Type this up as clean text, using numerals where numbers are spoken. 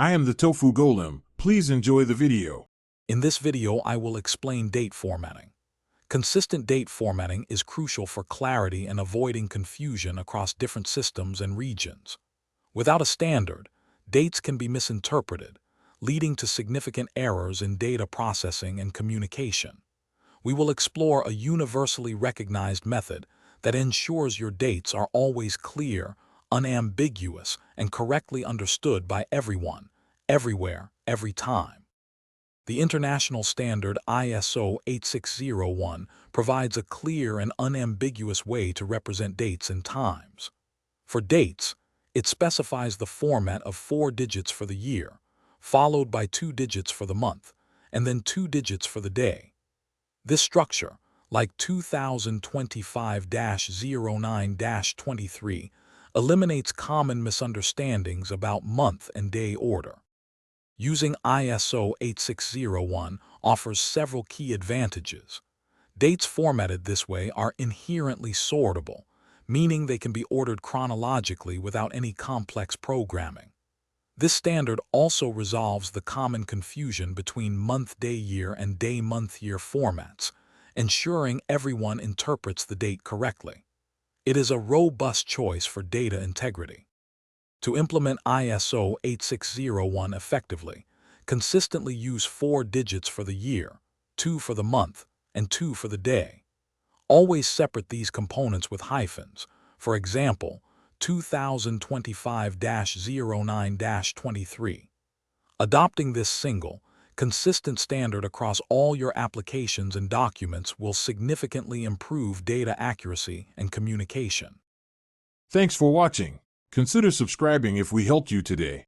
I am the Tofu Golem. Please enjoy the video. In this video, I will explain date formatting. Consistent date formatting is crucial for clarity and avoiding confusion across different systems and regions. Without a standard, dates can be misinterpreted, leading to significant errors in data processing and communication. We will explore a universally recognized method that ensures your dates are always clear, unambiguous, and correctly understood by everyone, everywhere, every time. The international standard ISO 8601 provides a clear and unambiguous way to represent dates and times. For dates, it specifies the format of 4 digits for the year, followed by 2 digits for the month, and then 2 digits for the day. This structure, like 2025-09-23, eliminates common misunderstandings about month and day order. Using ISO 8601 offers several key advantages. Dates formatted this way are inherently sortable, meaning they can be ordered chronologically without any complex programming. This standard also resolves the common confusion between month-day-year and day-month-year formats, ensuring everyone interprets the date correctly. It is a robust choice for data integrity. To implement ISO 8601 effectively, consistently use 4 digits for the year, 2 for the month, and 2 for the day. Always separate these components with hyphens. For example, 2025-09-23. Adopting this single, consistent standard across all your applications and documents will significantly improve data accuracy and communication. Thanks for watching. Consider subscribing if we helped you today.